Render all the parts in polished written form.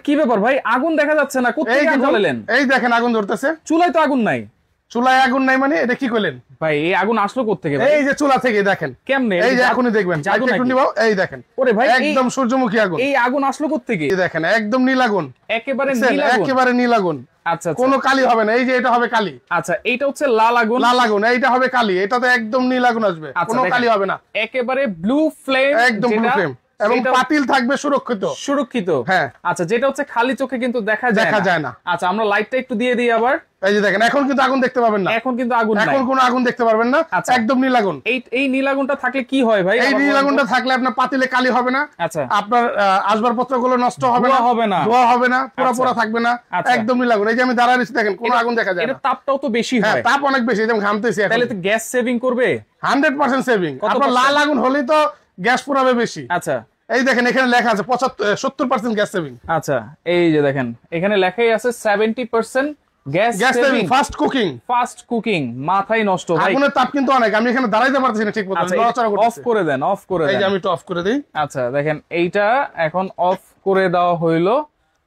কি ব্যাপার ভাই, আগুন দেখা যাচ্ছে না, কোথায় আগুন জ্বালালেন? এই দেখেন আগুন ধরতেছে। চুলায় তো আগুন নাই। চুলায় আগুন নাই মানে এটা কি কইলেন ভাই? এই আগুন আসলো কোত্থেকে? এই যে চুলা থেকে দেখেন কেমনে? এই যে এখনই দেখবেন এই দেখেন। ওরে ভাই একদম সূর্যমুখী আগুন। এই আগুন আসলো কোত্থেকে? এই দেখেন একদম নীল আগুন, একেবারে নীল আগুন, একেবারে নীল আগুন। আচ্ছা কোনো কালি হবে না। এই যে এটা হবে কালি। আচ্ছা এইটা হচ্ছে লাল আগুন। লাল আগুন, এইটা হবে কালি। এটাতে একদম নীল আগুন আসবে, কোনো কালি হবে না। একেবারে ব্লু ফ্লেম, একদম ব্লু ফ্লেম এবং পাতিল থাকবে সুরক্ষিত। হ্যাঁ আচ্ছা, যেটা হচ্ছে খালি চোখে কিন্তু দেখা যায় না। আচ্ছা আমরা লাইটটা একটু দিয়ে দিই আবার। এই যে দেখেন এখন কিন্তু আগুন দেখতে পাবেন না। এখন কিন্তু আগুন নাই, এখন কোনো আগুন দেখতে পারবেন না। একদম নীল আগুন। এই নীল আগুনটা থাকলে কি হয় ভাই? এই নীল আগুনটা থাকলে আপনার পাতিলে কালি হবে না। আচ্ছা আপনার আসবাবপত্রগুলো নষ্ট হবে না, ধোয়া হবে না, পোড়া থাকবে না। একদম নীল আগুন। এই যে আমি দাঁড়ায় আছি দেখেন, কোনো আগুন দেখা যায় না। এর তাপটাও তো বেশি হয়। তাপ অনেক বেশি, যেমন ঘামতেছি। তাহলে তো গ্যাস সেভিং করবে 100% সেভিং। আপনার লাল আগুন হলেই তো গ্যাস পোড়াবে বেশি। আচ্ছা এই দেখেন এখানে লেখা আছে 70% গ্যাস সেভিং। আচ্ছা এই যে দেখেন এখানে লেখাই আছে 70% গ্যাস সেভিং। ফাস্ট কুকিং মাথায় নষ্ট ভাই। আগুনের তাপ কিন্তু অনেক, আমি এখানে দাঁড়াইতে পারতেছি না ঠিক মতো। অফ করে দেন, অফ করে দেন। এই যে আমি একটু অফ করে দেই। আচ্ছা দেখেন এইটা এখন অফ করে দেওয়া হইলো,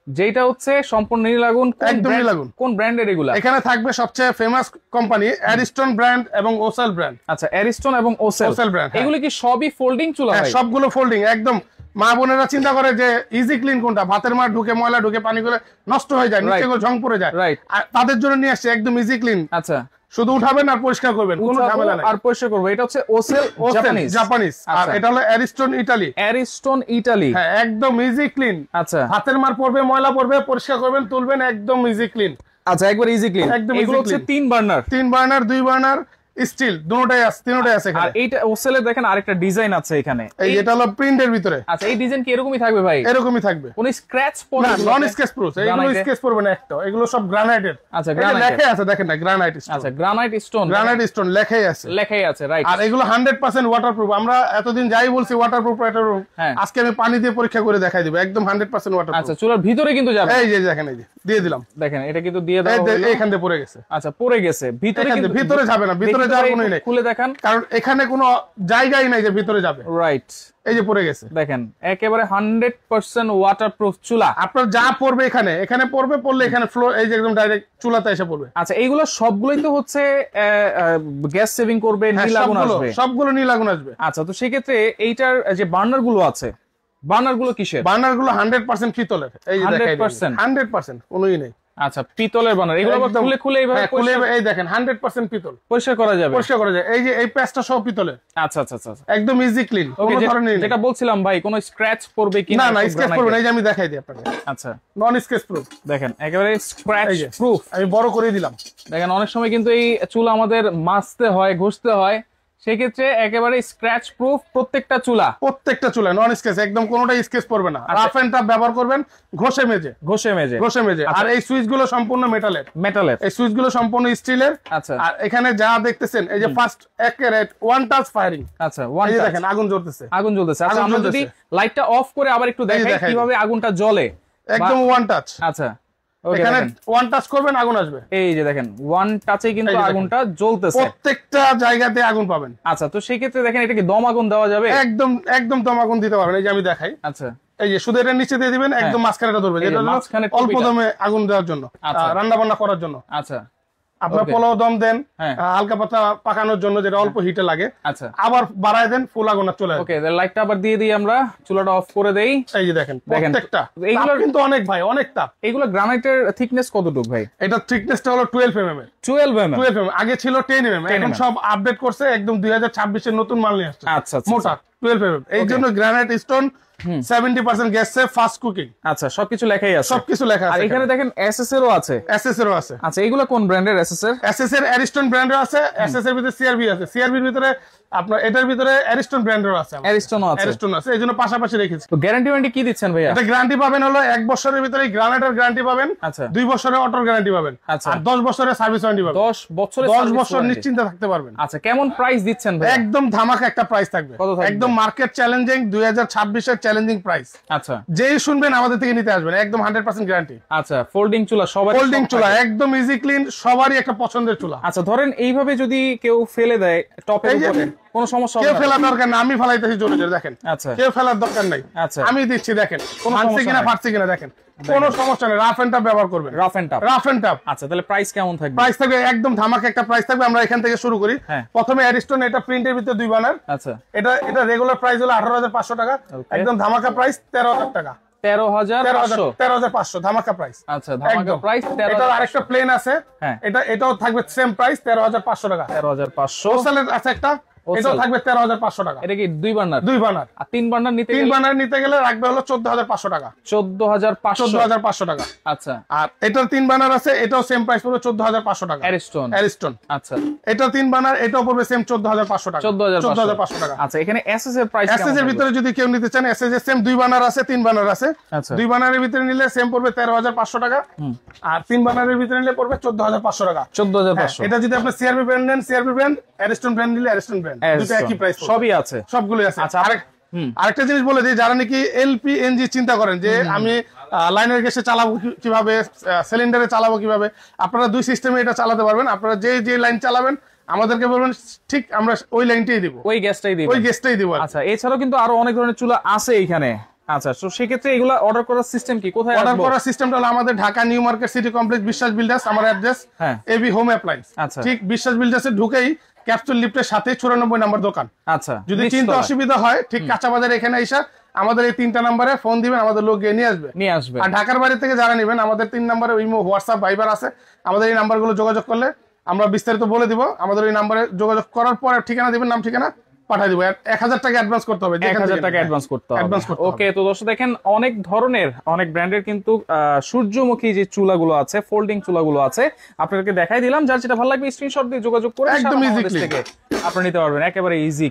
যেটা হচ্ছে সম্পূর্ণ নীল আগুন। একদম নীল আগুন। কোন ব্র্যান্ডের এগুলা? এখানে থাকবে সবচেয়ে ফেমাস কোম্পানি অ্যারিস্টন ব্র্যান্ড এবং ওসেল ব্র্যান্ড। আচ্ছা অ্যারিস্টন এবং ওসেল ব্র্যান্ড। এগুলো কি সবই ফোল্ডিং চুলা? হ্যাঁ সবগুলো ফোল্ডিং। একদম মা বোনেরা চিন্তা করে যে ইজি ক্লিন কোনটা, ভাতের মার ঢুকে ময়লা ঢুকে পানিগুলো নষ্ট হয়ে যায়, নিচে ঝং পড়ে যায়। আর তাদের জন্য নিয়ে আসছে একদম ইজি ক্লিন। আচ্ছা শুধু উঠাবেন আর পরিষ্কার করবেন, কোনো ঝামেলা নাই। আর পরিষ্কার করবে। এটা হচ্ছে ওসেল জাপানিজ, আর এটা হলো অ্যারিস্টন ইটালি। হ্যাঁ একদম ইজি ক্লিন। আচ্ছা হাতের মার পড়বে, ময়লা পড়বে, পরিষ্কার করবেন, তুলবেন, একদম ইজি ক্লিন। আচ্ছা একবার ইজি ক্লিন। এগুলো হচ্ছে 3 বার্নার, 2 বার্নার স্টিল, তিনটাই আছে। আর এইটা ওসেলের দেখেন আরেকটা ডিজাইন আছে এখানে। এই এটা হলো প্রিন্টের ভিতরে। আচ্ছা এই ডিজাইন কি এরকমই থাকবে ভাই? এরকমই থাকবে, কোন স্ক্র্যাচ পড়বে না? নন স্কেচ প্রুফ। এগুলো স্কেচ পড়বে না একটা, এগুলো সব গ্রানাইটের। আচ্ছা লেখাই আছে দেখেন না, গ্রানাইট স্টোন। আচ্ছা গ্রানাইট স্টোন লেখাই আছে রাইট। আর এগুলো 100% ওয়াটারপ্রুফ। আমরা এতদিন যাই বলছি ওয়াটারপ্রুফ, আজকে আমি পানি দিয়ে পরীক্ষা করে দেখাই দিব, একদম 100% ওয়াটারপ্রুফ। আচ্ছা চুলার ভিতরে কিন্তু যাবে। এই যে দেখেন, এই যে দিয়ে দিলাম, দেখেন এটা কিন্তু দিয়ে দাও হলো, এইখান দিয়ে পড়ে গেছে। আচ্ছা পড়ে গেছে, ভিতরে যাবে না, ভিতরে যাওয়ার কোনো নেই। খুলে দেখেন, কারণ এখানে কোনো জায়গাই নাই যে ভিতরে যাবে। রাইট, এই যে পড়ে গেছে দেখেন একেবারে 100% ওয়াটারপ্রুফ চুলা। আপনার যা পড়বে এখানে পড়লে এখানে ফ্লোর, এই যে একদম ডাইরেক্ট চুলাতে এসে পড়বে। আচ্ছা এইগুলো সবগুলোই তো হচ্ছে গ্যাস সেভিং করবে, নীল আগুন আসবে, সবগুলো নীল আগুন আসবে। আচ্ছা তো সেই ক্ষেত্রে এইটার যে বার্নার গুলো আছে, বার্নার গুলো কিসের? বার্নার গুলো 100% পিতলের। এই যে 100% কোনোই নেই। আচ্ছা পিতলের বার্নার, এগুলো খুলে এইভাবে খুলে, এই দেখেন 100% পিতল, পরিষ্কার করা যাবে। এই যে এই প্যাচটা সব পিতলের। আচ্ছা একদম ইজি ক্লিন, কোনো ধরনের। যেটা বলছিলাম ভাই, কোনো স্ক্র্যাচ পড়বে কিনা? না স্ক্র্যাচ পড়বে না। এই যে আমি দেখাই দিই আপনাকে। আচ্ছা নন স্ক্র্যাচ প্রুফ, দেখেন একেবারে স্ক্র্যাচ প্রুফ। আমি বড় করে দিলাম। দেখেন অনেক সময় কিন্তু এই চুলা আমাদের মাজতে হয়, ঘষতে হয়, সেক্ষেত্রে একেবারে স্ক্র্যাচ প্রুফ প্রত্যেকটা চুলা নন স্কেচ, একদম কোনোটাই স্কেচ পড়বে না। রাফ এন্ড টাফ ব্যবহার করবেন, ঘষে মেজে। আর এই সুইচ গুলো সম্পূর্ণ মেটালের। এই সুইচ গুলো সম্পূর্ণ স্টিলের। আচ্ছা আর এখানে যা দেখতেছেন, এই যে ফার্স্ট একেরেট ওয়ান টাচ ফায়ারিং। আচ্ছা এই দেখেন আগুন জ্বলতেছে। আচ্ছা আমরা যদি লাইটটা অফ করে আবার একটু দেখাই কিভাবে আগুনটা জ্বলে, একদম ওয়ান টাচ। আচ্ছা এখানে ওয়ান টাচ করবেন, আগুন আসবে। এই যে দেখেন ওয়ান টাচে কিন্তু আগুনটা জ্বলতেছে, প্রত্যেকটা জায়গাতে আগুন পাবেন। আচ্ছা তো সেই ক্ষেত্রে দেখেন এটা কি দম আগুন দেওয়া যাবে? একদম দম আগুন দিতে পারবেন। এই যে আমি দেখাই। আচ্ছা এই যে শুধু এটা নিচে দিয়ে দিবেন, একদম মাঝখানেটা ধরবে, যেটা অল্প দমে আগুন দেওয়ার জন্য, রান্না বান্না করার জন্য। আচ্ছা আপনার পোলাও দম দেন হালকা পাতলা পাকানোর জন্য, যেটা অল্প হিটে লাগে। আচ্ছা আবার বাড়ায় দেন, ফুল আগুন চলে আসে। ওকে লাইটটা আবার দিয়ে দিই আমরা, চুলাটা অফ করে দেই। এই যে দেখেন প্রত্যেকটা, এইগুলো কিন্তু অনেক ভাই, অনেক তাপ। এগুলো গ্রানাইটের থিকনেস কতটুকু ভাই? এটা থিকনেসটা হলো 12 mm এর। 12 mm আগে ছিল 10 mm, এখন সব আপডেট করছে, একদম 2026 এর নতুন মাল নিয়ে আসছে। আচ্ছা মোটা 12 mm। এই জন্য granite stone 70% gas save, fast cooking. আচ্ছা সবকিছু লেখাই আছে, আর এখানে দেখেন এসএস এরও আছে। আচ্ছা এগুলো কোন ব্র্যান্ডের? এসএস এর অ্যারিস্টন ব্র্যান্ডের আছে। এসএস এর ভিতরে সিআরবি আছে, সিআরবির ভিতরে আপনার এটার ভিতরে অ্যারিস্টন ব্র্যান্ডের আছে, অ্যারিস্টন আছে। এইজন্য পাশাপাশি রেখেছি। তো গ্যারান্টি ওয়ারেন্টি কি দিচ্ছেন ভাইয়া? এটা গ্যারান্টি পাবেন হলো 1 বছরের ভিতরে গ্রানাইটের গ্যারান্টি পাবেন। আচ্ছা 2 বছরের অটোর গ্যারান্টি পাবেন। আর 10 বছরের সার্ভিস ওয়ারেন্টি পাবেন। 10 বছর নিশ্চিন্তে থাকতে পারবেন। আচ্ছা কেমন প্রাইস দিচ্ছেন ভাই? একদম ধামাকা একটা প্রাইস থাকবে, একদম মার্কেট চ্যালেঞ্জিং, 2026 এর চ্যালেঞ্জিং প্রাইস। আচ্ছা যেই শুনবেন আমাদের থেকে নিতে আসবেন, একদম 100% গ্যারান্টি। আচ্ছা ফোল্ডিং চুলা, ফোল্ডিং চুলা একদম ইজি ক্লিন, সবারই একটা পছন্দের চুলা। আচ্ছা ধরেন এইভাবে যদি কেউ ফেলে দেয় টপের উপরে, কোনো সমস্যা কেউ ফেলার দরকার না, আমি ফেলাইতেছি জোরে জোরে দেখেন। আচ্ছা, কেউ ফেলার দরকার নাই, আচ্ছা আমি দিচ্ছি দেখেন, ফাটছে কিনা ফাটছে কিনা দেখেন, কোনো সমস্যা নেই। রাফ এন্ড টাফ ব্যবহার করবেন, rough and tough, rough and tough. আচ্ছা তাহলে প্রাইস কেমন থাকবে? প্রাইস থাকবে একদম ধামাকা একটা প্রাইস থাকবে। আমরা এখান থেকে শুরু করি। প্রথমে অ্যারিস্টন, এটা প্রিন্টের ভিতরে 2 বানার। আচ্ছা, এটা রেগুলার প্রাইস হলো 18,500 টাকা, একদম ধামাকা প্রাইস 13,000 টাকা। 13,500 ধামাকা প্রাইস। আচ্ছা, ধামাকা প্রাইস 13,000। এটার আরেকটা প্লেন আছে, এটাও থাকবে সেম প্রাইস 13,500 টাকা। 13,500 ওসালের আছে একটা, এটাও থাকবে 13,500 টাকা। এটা কি 2 বার্নার? 2 বার্নার। আর 3 বার্নার নিতে 3 বার্নার নিতে গেলে রাখবে হলো 14,500 টাকা। 14,500 টাকা। আচ্ছা, আর এটার 3 বার্নার আছে, এটাও সেম প্রাইস পড়বে 14,500 টাকা। অ্যারিস্টন। আচ্ছা, এটা 3 বার্নার, এটাও পড়বে সেম 14,500 টাকা। 14,500 টাকা। আচ্ছা, এখানে এসএস এর প্রাইস কেমন? এসএস এর ভিতরে যদি কেউ নিতে চান, এসএস এর সেম 2 বার্নার আছে, 3 বার্নার আছে। আচ্ছা, 2 বার্নারের ভিতরে নিলে সেম পড়বে 13,500 টাকা। আর 3 বার্নারের ভিতরে নিলে পড়বে 14,500 টাকা। 14,500। এটা যদি আপনি সিআরবি ব্র্যান্ড নেন, সিআরবি ব্র্যান্ড, অ্যারিস্টন ব্র্যান্ড নিলে অ্যারিস্টন ব্র্যান্ড, দুটো একই প্রাইস, সবই আছে, সবগুলোই আছে। আচ্ছা, আরেকটা জিনিস বলে দিই, যারা নাকি এলপিএনজি চিন্তা করেন যে আমি লাইনের গ্যাসে চালাবো কিভাবে, সিলিন্ডারে চালাবো কিভাবে, আপনারা 2 সিস্টেমে এটা চালাতে পারবেন। আপনারা যে লাইন চালাবেন আমাদেরকে বলবেন, ঠিক আমরা ওই লাইনটাই দিব, ওই গ্যাসটাই দিব। আচ্ছা, এছাড়াও কিন্তু আরো অনেক ধরনের চুলা আছে এখানে। আচ্ছা, তো সেক্ষেত্রে এগুলা অর্ডার করার সিস্টেম কি? কোথায় অর্ডার করার সিস্টেমটা হলো আমাদের Dhaka new market city complex, বিশ্বাস বিল্ডার্স, আমার অ্যাড্রেস এবি হোম অ্যাপ্লায়েন্স। আচ্ছা, ঠিক বিশ্বাস বিল্ডার্সে ঢুকেই ক্যাপসুল লিফটের সাথে 94 নম্বর দোকান। আচ্ছা, যদি চিন্তা অসুবিধা হয়, ঠিক কাঁচা বাজার এখানে এসে আমাদের এই 3টা নম্বরে ফোন দিবেন, আমাদের লোক গিয়ে নিয়ে আসবে। আর ঢাকার বাইরে থেকে যারা নেবেন, আমাদের 3 নম্বরে ইমো, হোয়াটসঅ্যাপ, ভাইবার আছে। আমাদের এই নাম্বারগুলো যোগাযোগ করলে আমরা বিস্তারিত বলে দিব। আমাদের এই নাম্বারে যোগাযোগ করার পরে ঠিকানা দিবেন, নাম ঠিকানা পাঠিয়ে দিব। 1,000 টাকা অ্যাডভান্স করতে হবে, 1,000 টাকা অ্যাডভান্স করতে হবে। ওকে, তো দর্শক দেখেন, অনেক ধরনের, অনেক ব্র্যান্ডের কিন্তু সূর্যমুখী যে চুলাগুলো আছে, ফোল্ডিং চুলাগুলো আছে, আপনাদেরকে দেখাই দিলাম। যার যেটা ভালো লাগবে স্ক্রিনশট দিয়ে যোগাযোগ করে একদম ইজি থেকে আপনি নিতে পারবেন, একেবারে ইজি।